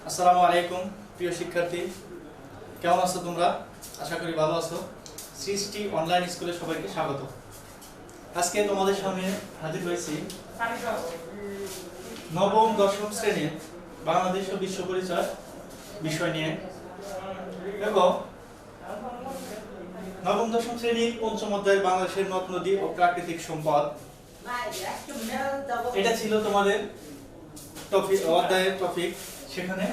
আসসালামু আলাইকুম প্রিয় শিক্ষার্থী, কেমন আছো তোমরা? আশা করি ভালো আছো। সৃষ্টি অনলাইন স্কুলে সবাইকে স্বাগত। আজকে তোমাদের সামনে হাজির হয়েছি নবম দশম শ্রেণীর বাংলাদেশ ও বিশ্ব পরিচয় বিষয় নিয়ে। এবং নবম দশম শ্রেণীর পঞ্চম অধ্যায় বাংলাদেশের নদ নদী ও প্রাকৃতিক সম্পদ, এটা ছিল তোমাদের অধ্যায়ের টপিক। সেখানে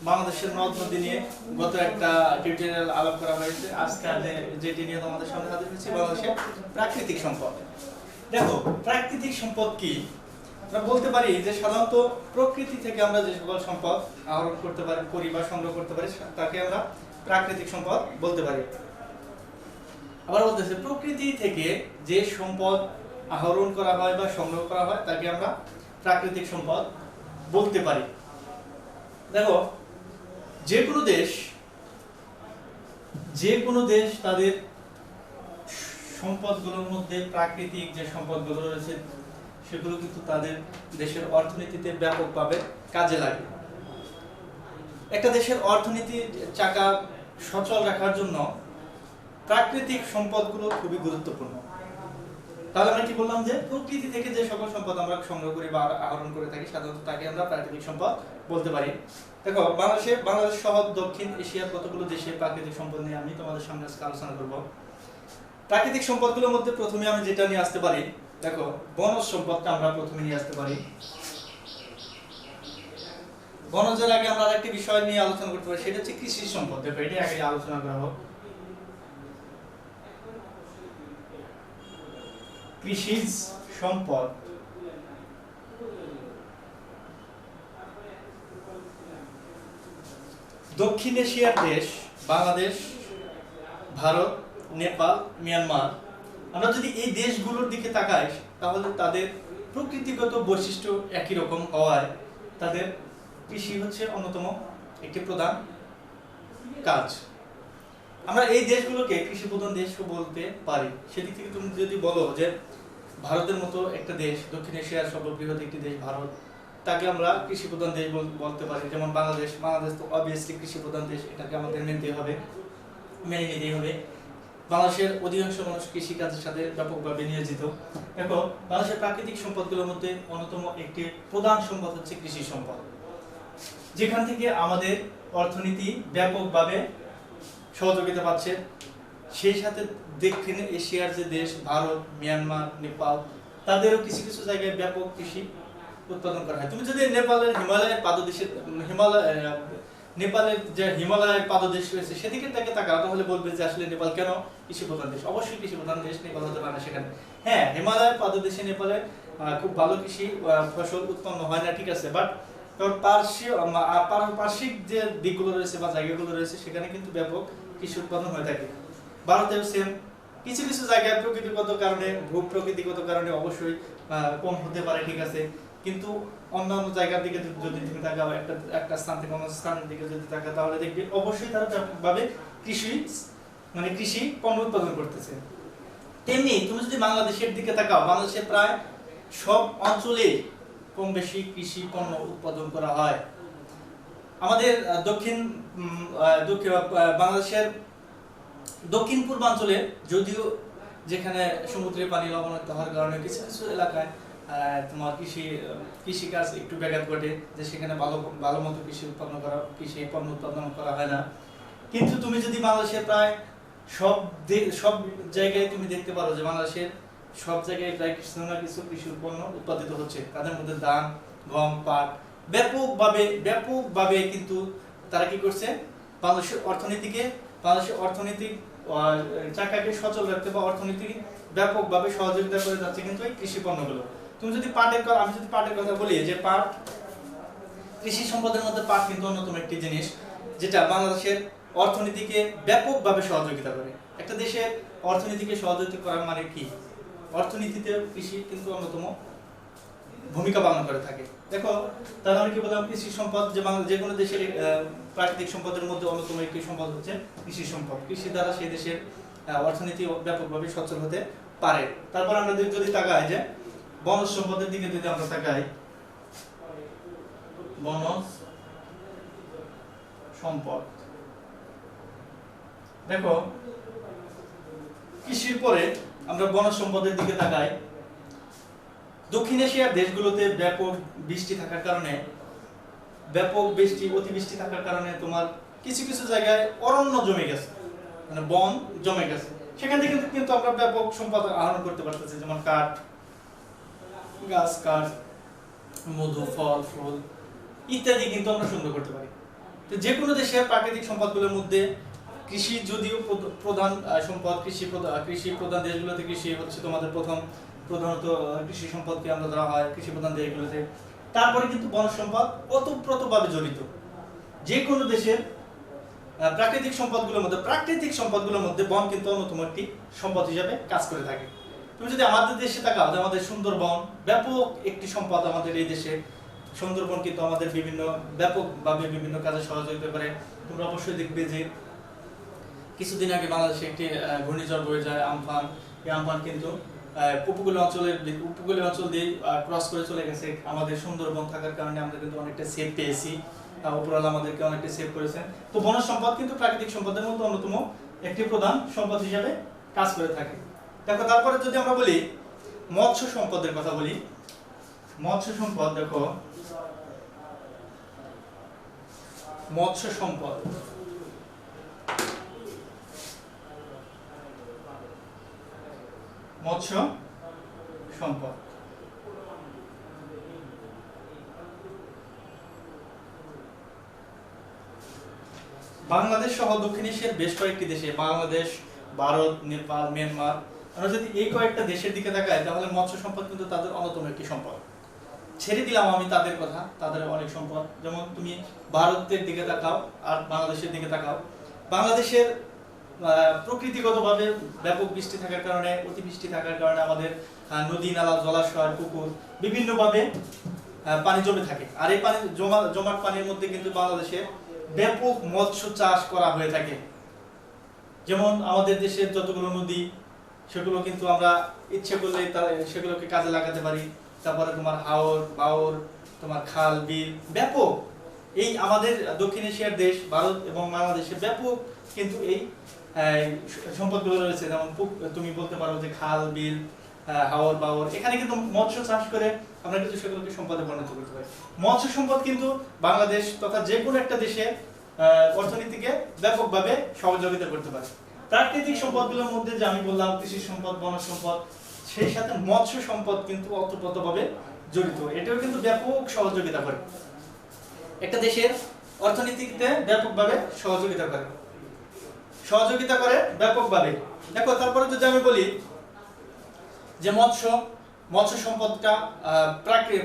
বাংলাদেশের নদ নদী নিয়ে গত একটা টিউটোরিয়াল আলাপ করা হয়েছে। আজকে যেটি নিয়ে তোমাদের সামনে হাজির হয়েছি, বাংলাদেশের প্রাকৃতিক সম্পদ। দেখো, প্রাকৃতিক সম্পদ কি? আমরা বলতে পারি যে সাধারণত প্রকৃতি থেকে আমরা যে সকল সম্পদ আহরণ করতে পারি বা সংগ্রহ করতে পারি তাকে আমরা প্রাকৃতিক সম্পদ বলতে পারি। আবার বলতেছে প্রকৃতি থেকে যে সম্পদ আহরণ করা হয় বা সংগ্রহ করা হয় তাকে আমরা প্রাকৃতিক সম্পদ বলতে পারি। দেখো, যে কোনো দেশ তাদের সম্পদগুলোর মধ্যে প্রাকৃতিক যে সম্পদগুলো রয়েছে সেগুলো কিন্তু তাদের দেশের অর্থনীতিতে ব্যাপকভাবে কাজে লাগে। একটা দেশের অর্থনীতির চাকা সচল রাখার জন্য প্রাকৃতিক সম্পদগুলো খুবই গুরুত্বপূর্ণ। তাহলে আমরা কি বললাম যে প্রকৃতি থেকে যে সকল সম্পদ আমরা সংগ্রহ করি বা আহরণ করে থাকি সাধারণত তাকে আমরা প্রাকৃতিক সম্পদ বলতে পারি। দেখো, বাংলাদেশ সহ দক্ষিণ এশিয়ার কতগুলো দেশের প্রাকৃতিক সম্পদ নিয়ে আমি তোমাদের সামনে আজকে আলোচনা করব। প্রাকৃতিক সম্পদগুলোর মধ্যে প্রথমে আমি যেটা নিয়ে আসতে পারি, দেখো বনজ সম্পদটা আমরা প্রথমে নিয়ে আসতে পারি। বনজের আগে আমরা আরেকটি বিষয় নিয়ে আলোচনা করতে পারি, সেটা হচ্ছে কৃষি সম্পদ। দেখো, এটা আগে আলোচনা করা হোক। কৃষিজ সম্পদ। দক্ষিণ এশিয়ার দেশ বাংলাদেশ, ভারত, নেপাল, মিয়ানমার, আমরা যদি এই দেশগুলোর দিকে তাকাই তাহলে তাদের প্রকৃতিগত বৈশিষ্ট্য একই রকম হওয়ায় তাদের কৃষি হচ্ছে অন্যতম একটি প্রধান কাজ। আমরা এই দেশগুলোকে কৃষি প্রধান দেশ বলতে পারি। সেদিক থেকে তুমি যদি বলো যে ভারতের মতো একটা দেশ, দক্ষিণ এশিয়ার সর্ববৃহৎ একটি দেশ ভারত, তাকে আমরা কৃষি প্রধান দেশ বলতে পারি। যেমন বাংলাদেশ তো অবভিয়াসলি কৃষি প্রধান দেশ, এটাকে আমাদের মেনে নিতেই হবে। বাংলাদেশের অধিকাংশ মানুষ কৃষি কাজের সাথে ব্যাপকভাবে নিয়োজিত। দেখো, বাংলাদেশের প্রাকৃতিক সম্পদগুলোর মধ্যে অন্যতম একটি প্রধান সম্পদ হচ্ছে কৃষি সম্পদ, যেখান থেকে আমাদের অর্থনীতি ব্যাপকভাবে সহযোগিতা পাচ্ছে। সেই সাথে দক্ষিণ এশিয়ার যে দেশ ভারত, মিয়ানমার, নেপাল, তাদেরও কিছু কিছু জায়গায় ব্যাপক কৃষি উৎপাদন করা হয়। তুমি যদি নেপালের নেপালের যে হিমালয়ের পাদদেশ রয়েছে সেদিকে তাকে তাকাও তাহলে বলবে যে আসলে নেপাল কেন কৃষি প্রধান দেশ। অবশ্যই কৃষি প্রধান দেশ নেপাল হতে পারে সেখানে। হ্যাঁ, হিমালয়ের পাদদেশে নেপালে খুব ভালো কৃষি ফসল উৎপন্ন হয় না, ঠিক আছে, বাট পার্শ্বিক যে দিকগুলো রয়েছে বা জায়গাগুলো রয়েছে সেখানে কিন্তু ব্যাপক কৃষি উৎপাদন হয়ে থাকে। ভারতেও সেম, কিছু কিছু জায়গায় ভূপ্রকৃতিগত কারণে অবশ্যই কম হতে পারে, ঠিক আছে, কিন্তু অন্যান্য জায়গার দিকে যদি তুমি তাকাও, একটা স্থান থেকে অন্য স্থানের দিকে যদি তাকাও তাহলে দেখবে অবশ্যই তারা ব্যাপকভাবে কৃষি পণ্য উৎপাদন করতেছে। তেমনি তুমি যদি বাংলাদেশের দিকে তাকাও, বাংলাদেশের প্রায় সব অঞ্চলে কম বেশি কৃষি পণ্য উৎপাদন করা হয়। আমাদের বাংলাদেশের দক্ষিণ পূর্বাঞ্চলে যদিও যেখানে সমুদ্রের পানি লবণাক্ত হওয়ার কারণে কিছু কিছু এলাকায় তোমার কৃষিকাজ একটু ব্যাঘাত ঘটে, যে সেখানে ভালো মতো কৃষি পণ্য উৎপাদন করা হয় না। কিন্তু তুমি যদি বাংলাদেশের প্রায় সব জায়গায় তুমি দেখতে পারো যে বাংলাদেশের সব জায়গায় প্রায় কিছু না কিছু কৃষি পণ্য উৎপাদিত হচ্ছে। তাদের মধ্যে ধান, গম, পাট ব্যাপকভাবে কিন্তু তারা কি করছে, বাংলাদেশের অর্থনৈতিক চাকাকে সচল রাখতে বা অর্থনীতি ব্যাপকভাবে সহযোগিতা করে যাচ্ছে কিন্তু এই কৃষি পণ্যগুলো। আমি যদি পাটের কথা বলি, যে পাট কৃষি সম্পদের মধ্যে পাট কিন্তু অন্যতম একটি জিনিস যেটা বাংলাদেশের অর্থনীতিকে ব্যাপকভাবে সহযোগিতা করে। একটা দেশের অর্থনীতিকে সহযোগিতা করার মানে কি? অর্থনীতিতে কৃষি কিন্তু অন্যতম ভূমিকা পালন করে থাকে। দেখো, তাহলে আমি কি বললাম, কৃষি সম্পদ যে কোনো দেশের প্রাকৃতিক সম্পদের মধ্যে অন্যতম একটি সম্পদ হচ্ছে কৃষি সম্পদ। কৃষি দ্বারা সেই দেশের অর্থনীতি ব্যাপকভাবে সচল হতে পারে। তারপর আমরা যদি তাকাই যে বনজ সম্পদের দিকে যদি আমরা তাকাই, বনজ সম্পদ। দেখো কৃষির পরে আমরা বনজ সম্পদের দিকে তাকাই। দক্ষিণ এশিয়ার দেশগুলোতে ব্যাপক বৃষ্টি থাকার কারণে, ব্যাপক বৃষ্টি অতিবৃষ্টি থাকার কারণে তোমার কিছু কিছু জায়গায় অরণ্য জমে গেছে, মানে বন জমে গেছে। সেখান থেকে কিন্তু আমরা ব্যাপক সম্পদ আহরণ করতে পারতেছি, যেমন কাঠ, গাছ কাঠ, মধু, ফল ফুল ইত্যাদি কিন্তু আমরা সংগ্রহ করতে পারি। তো যে কোনো দেশের প্রাকৃতিক সম্পদগুলোর মধ্যে কৃষি যদিও প্রধান সম্পদ, কৃষি প্রধান দেশগুলোতে কৃষি হচ্ছে তোমাদের প্রধানত কৃষি সম্পদকে আমরা ধরা হয় কৃষি প্রধান দেশগুলোতে। তারপরে কিন্তু বনজ সম্পদ ওতপ্রোতভাবে জড়িত। যে কোনো দেশের প্রাকৃতিক সম্পদগুলোর মধ্যে বন কিন্তু অন্যতম একটি সম্পদ হিসাবে কাজ করে থাকে। তুমি যদি আমাদের দেশে তাকাও, আমাদের সুন্দরবন ব্যাপক একটি সম্পদ। আমাদের এই দেশে সুন্দরবন কিন্তু আমাদের ব্যাপকভাবে বিভিন্ন কাজে সহযোগিতা করে। তোমরা অবশ্যই দেখবে যে কিছুদিন আগে বাংলাদেশে একটি ঘূর্ণিঝড় বয়ে যায় আমফান। এই আমফান কিন্তু উপকূলীয় অঞ্চল দিয়ে ক্রস করে চলে গেছে। আমাদের সুন্দরবন থাকার কারণে আমরা কিন্তু অনেকটা সেফ পেয়েছি, উপরওয়ালা আমাদেরকে অনেকটা সেভ করেছেন। তো বনজ সম্পদ কিন্তু প্রাকৃতিক সম্পদের মধ্যে অন্যতম একটি প্রধান সম্পদ হিসাবে কাজ করে থাকে। দেখো তারপরে যদি আমরা বলি মৎস্য সম্পদের কথা বলি, মৎস্য সম্পদ, দেখো মৎস্য সম্পদ বাংলাদেশ সহ দক্ষিণ এশিয়ার বেশ কয়েকটি দেশে, বাংলাদেশ, ভারত, নেপাল, মিয়ানমার, আমরা যদি এই কয়েকটা দেশের দিকে তাকাই তাহলে মৎস্য সম্পদ কিন্তু তাদের অন্যতম একটি সম্পদ। ছেড়ে দিলাম আমি তাদের কথা, তাদের অনেক সম্পদ। যেমন তুমি ভারতের দিকে তাকাও আর বাংলাদেশের দিকে তাকাও। বাংলাদেশের প্রকৃতিগতভাবে ব্যাপক বৃষ্টি থাকার কারণে, অতিবৃষ্টি থাকার কারণে আমাদের নদী নালা, জলাশয়, পুকুর বিভিন্নভাবে পানি জমে থাকে। আর এই পানি জমাট পানির মধ্যে কিন্তু বাংলাদেশে ব্যাপক মৎস্য চাষ করা হয়ে থাকে। যেমন আমাদের দেশের যতগুলো নদী, সেগুলো কিন্তু আমরা ইচ্ছে করলে সেগুলোকে কাজে লাগাতে পারি। তারপরে তোমার হাওর, বাওর, তোমার খাল, বিল ব্যাপক। এই আমাদের দক্ষিণ এশিয়ার দেশ ভারত এবং বাংলাদেশে ব্যাপক কিন্তু এই সম্পদগুলো রয়েছে। যেমন তুমি বলতে পারো যে খাল, বিল, হাওর, বাওর, এখানে কিন্তু মৎস্য চাষ করে আমরা কিন্তু সেগুলোকে সম্পদে পরিণত করতে পারি। মৎস্য সম্পদ কিন্তু বাংলাদেশ তথা যে কোনো একটা দেশে অর্থনীতিকে ব্যাপকভাবে সহযোগিতা করতে পারে। প্রাকৃতিক সম্পদগুলোর মধ্যে যে আমি বললাম কৃষি সম্পদ, বনজ সম্পদ, সেই সাথে মৎস্য সম্পদ কিন্তু ওতপ্রোতভাবে জড়িত। এটাও কিন্তু ব্যাপক সহযোগিতা করে, একটা দেশের অর্থনীতিতে ব্যাপকভাবে সহযোগিতা করে ব্যাপকভাবে। দেখো তারপরে যদি আমি বলি যে মৎস্য সম্পদটা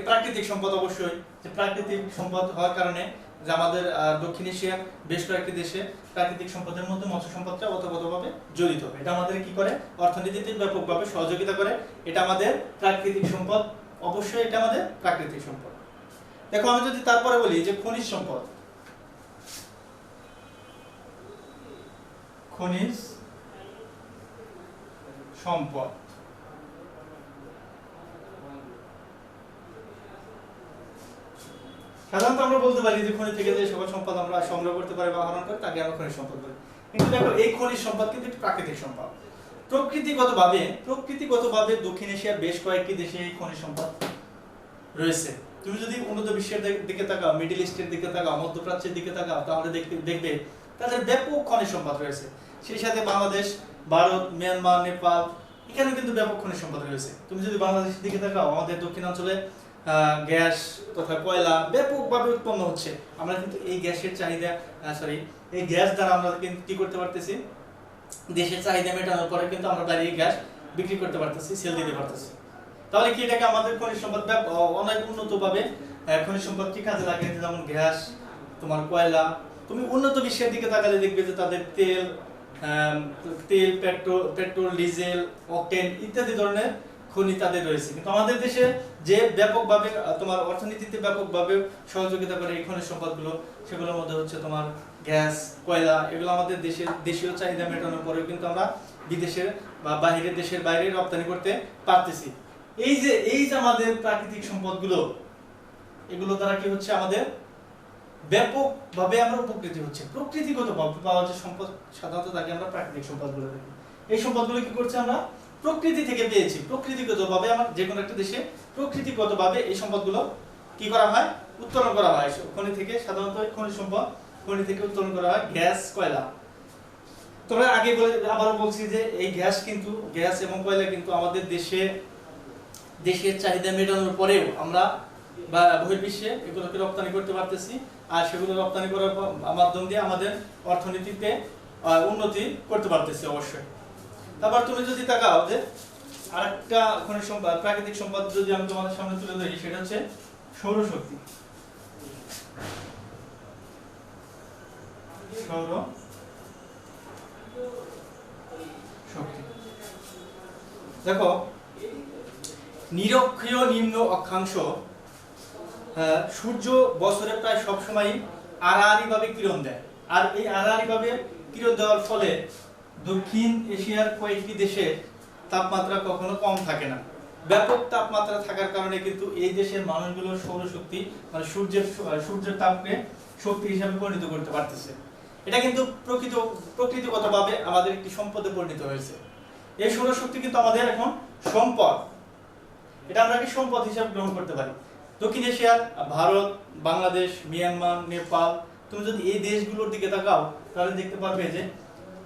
প্রাকৃতিক সম্পদ, অবশ্যই যে প্রাকৃতিক সম্পদ হওয়ার কারণে যে আমাদের দক্ষিণ এশিয়ার বেশ কয়েকটি দেশে প্রাকৃতিক সম্পদের মধ্যে মৎস্য সম্পদটা ওতপ্রোতভাবে জড়িত। এটা আমাদের কি করে, অর্থনীতিতে ব্যাপকভাবে সহযোগিতা করে। এটা আমাদের প্রাকৃতিক সম্পদ, অবশ্যই এটা আমাদের প্রাকৃতিক সম্পদ। দেখো আমি যদি তারপরে বলি যে খনিজ সম্পদ, সাধারণত আমরা বলতে পারি যে খনি থেকে যে সকল সম্পদ আমরা সংগ্রহ করতে পারি বা আহরণ করি তাকে আমরা খনিজ সম্পদ বলি। কিন্তু দেখো এই খনিজ সম্পদ কিন্তু প্রাকৃতিক সম্পদ। প্রকৃতিগতভাবে দক্ষিণ এশিয়ার বেশ কয়েকটি দেশে এই খনিজ সম্পদ রয়েছে। তুমি যদি উন্নত বিশ্বের দিকে তাকাও, মিডল ইস্টের দিকে তাকাও, মধ্যপ্রাচ্যের দিকে তাকাও, তাহলে দেখবে তাদের ব্যাপক খনিজ সম্পদ রয়েছে। সেই সাথে বাংলাদেশ, ভারত, মিয়ানমার, নেপাল, এখানে কিন্তু ব্যাপক খনিজ সম্পদ রয়েছে। তুমি যদি বাংলাদেশের দিকে তাকাও, আমাদের দক্ষিণাঞ্চলে গ্যাস তথা কয়লা ব্যাপকভাবে উৎপন্ন হচ্ছে। আমরা কিন্তু এই গ্যাসের চাহিদা এই গ্যাস দ্বারা আমরা কিন্তু কি করতে পারতেছি, দেশের চাহিদা মেটানোর পরে কিন্তু আমরা বাইরে গ্যাস বিক্রি করতে পারতেছি, সেল দিতে পারতেছি। তাহলে কি এটাকে আমাদের খনিজ সম্পদ অনেক উন্নতভাবে খনিজ সম্পদ কি কাজে লাগে, যেমন গ্যাস, তোমার কয়লা। তুমি উন্নত বিশ্বের দিকে তাকালে দেখবে যে তাদের তেল, পেট্রোল, ডিজেল, অকটেন ইত্যাদি ধরনের খনি তাদের রয়েছে। কিন্তু আমাদের দেশে যে ব্যাপকভাবে তোমার অর্থনীতিতে ব্যাপকভাবে সহযোগিতা করে এই খনিজ সম্পদগুলো, সেগুলোর মধ্যে হচ্ছে তোমার গ্যাস, কয়লা। এগুলো আমাদের দেশীয় চাহিদা মেটানোর পরেও কিন্তু আমরা বিদেশের বা দেশের বাইরে রপ্তানি করতে পারতেছি। এই যে আমাদের প্রাকৃতিক সম্পদগুলো, এগুলো দ্বারা কি হচ্ছে, আমাদের ব্যাপকভাবে আমরা উপকৃত হচ্ছে। প্রকৃতিগতভাবে পাওয়া যে সম্পদ সাধারণত তাকে আমরা প্রাকৃতিক সম্পদ বলে থাকি। এই সম্পদগুলো কি করছে, আমরা প্রকৃতি থেকে পেয়েছি। প্রকৃতিগতভাবে আমার যে কোনো একটা দেশে প্রকৃতিগতভাবে এই সম্পদগুলো কি করা হয়, উত্তোলন করা হয় খনি থেকে। সাধারণত খনিজ সম্পদ খনি থেকে উত্তোলন করা হয়, গ্যাস, কয়লা। তোমরা আগে আবারও বলছি যে এই গ্যাস এবং কয়লা কিন্তু আমাদের দেশের চাহিদা মেটানোর পরেও আমরা বা বহির্বিশ্বে এগুলোকে রপ্তানি করতে পারতেছি, আর সেগুলো রপ্তানি করার মাধ্যম দিয়ে আমাদের অর্থনীতিতে উন্নতি করতে পারতেছি অবশ্যই। তারপর তুমি যদি তাকাও যে আরেকটা খনিজ সম্পদ, প্রাকৃতিক সম্পদ যদি আমি তোমাদের সামনে তুলে ধরি, সেটা হচ্ছে সৌরশক্তি। দেখো, নিরক্ষীয় নিম্ন অক্ষাংশ সূর্য বছরে প্রায় সবসময় আড়াআড়ি ভাবে কিরণ দেয়। আর এই আড়াআড়ি ভাবে কিরণ দেওয়ার ফলে দক্ষিণ এশিয়ার কয়েকটি দেশে তাপমাত্রা কখনো কম থাকে না। ব্যাপক তাপমাত্রা থাকার কারণে কিন্তু এই দেশের মানুষগুলোর সৌরশক্তি মানে সূর্যের তাপকে শক্তি হিসাবে পরিণত করতে পারতেছে। এটা কিন্তু প্রকৃতিগতভাবে আমাদের একটি সম্পদে পরিণত হয়েছে। এই সৌরশক্তি কিন্তু আমাদের এখন সম্পদ, এটা আমরা কি সম্পদ হিসাবে গ্রহণ করতে পারি। দক্ষিণ এশিয়ার ভারত, বাংলাদেশ, মিয়ানমার, নেপাল, তুমি যদি এই দেশগুলোর দিকে তাকাও তাহলে দেখতে পারবে যে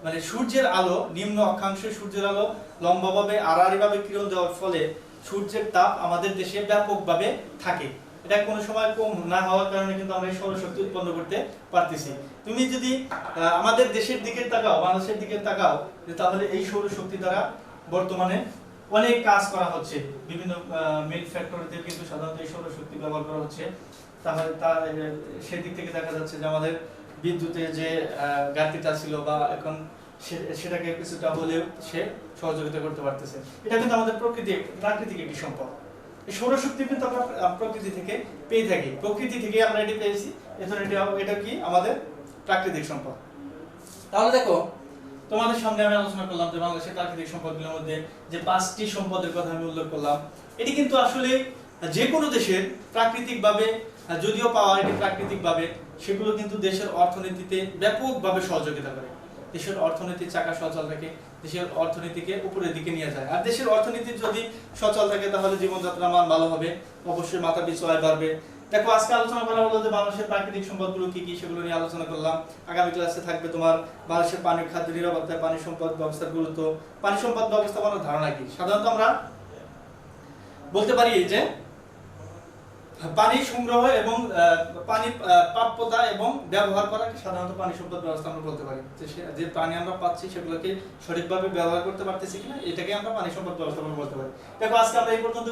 মানে সূর্যের আলো, নিম্ন অক্ষাংশে সূর্যের আলো লম্বাভাবে আড়াআড়িভাবে কিরণ দেওয়ার ফলে সূর্যের তাপ আমাদের দেশে ব্যাপকভাবে থাকে। এটা কোনো সময় কম না হওয়ার কারণে কিন্তু আমরা এই সৌরশক্তি উৎপন্ন করতে পারতেছি। তুমি যদি আমাদের দেশের দিকে তাকাও, বাংলাদেশের দিকে তাকাও, তাহলে এই সৌরশক্তি দ্বারা বর্তমানে অনেক কাজ করা হচ্ছে। বিভিন্ন মিল ফ্যাক্টরিতে কিন্তু সাধারণত এই সৌরশক্তি ব্যবহার করা হচ্ছে। তাহলে সেদিক থেকে দেখা যাচ্ছে যে আমাদের বিদ্যুতের যে ঘাটতিটা ছিল বা এখন সেটাকে কিছুটা হলেও সে সহযোগিতা করতে পারতেছে। এটা কিন্তু আমাদের প্রাকৃতিক একটি সম্পদ। এই সৌরশক্তি কিন্তু আমরা প্রকৃতি থেকে পেয়ে থাকি, প্রকৃতি থেকে আমরা এটি পেয়েছি, এটা কি আমাদের প্রাকৃতিক সম্পদ। তাহলে দেখো, তোমাদের সামনে আমি আলোচনা করলাম যে বাংলাদেশের প্রাকৃতিক সম্পদগুলোর মধ্যে যে 5টি সম্পদের কথা আমি উল্লেখ করলাম, এটি কিন্তু আসলে যে কোনো দেশের প্রাকৃতিকভাবে যদিও পাওয়া, এটি প্রাকৃতিকভাবে, সেগুলো কিন্তু দেশের অর্থনীতিতে ব্যাপকভাবে সহযোগিতা করে। দেশের অর্থনীতির চাকা সচল থাকে, দেশের অর্থনীতিকে উপরের দিকে নিয়ে যায়। আর দেশের অর্থনীতি যদি সচল থাকে তাহলে জীবনযাত্রার মান ভালো হবে, অবশ্যই মাথা পিছু আয় বাড়বে। দেখো, আজকে আলোচনা করা হলো যে বাংলাদেশের প্রাকৃতিক সম্পদগুলো কি কি, সেগুলো নিয়ে আলোচনা করলাম। আগামী ক্লাসে থাকবে তোমার বাংলাদেশের পানি, খাদ্য নিরাপত্তা, পানি সম্পদ ব্যবস্থার গুরুত্ব, পানি সম্পদ ব্যবস্থাপনার ধারণা কি। সাধারণত আমরা বলতে পারি যে পানি সংগ্রহ এবং পানি প্রাপ্যতা এবং ব্যবহার করাকে সাধারণত পানি সম্পদ ব্যবস্থা আমরা বলতে পারি। যে পানি আমরা পাচ্ছি সেগুলোকে সঠিকভাবে ব্যবহার করতে পারতেছি কিনা, এটাকে আমরা পানি সম্পদ ব্যবস্থাপনা বলতে পারি। দেখো, আজকে আমরা এই পর্যন্ত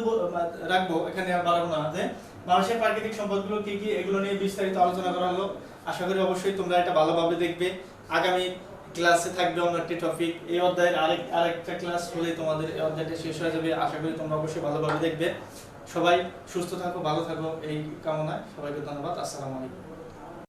রাখবো, এখানে আর বাড়াবো না। যে মানুষের প্রাকৃতিক সম্পদগুলো কি কি, এগুলো নিয়ে বিস্তারিত আলোচনা করা হলো। আশা করি অবশ্যই তোমরা এটা ভালোভাবে দেখবে। আগামী ক্লাসে থাকবে অন্য একটি টপিক। এই অধ্যায়ের আরেকটা ক্লাস হলে তোমাদের এই অধ্যায়টা শেষ হয়ে যাবে। আশা করি তোমরা অবশ্যই ভালোভাবে দেখবে। সবাই সুস্থ থাকো, ভালো থাকো, এই কামনায় সবাইকে ধন্যবাদ। আসসালামু আলাইকুম।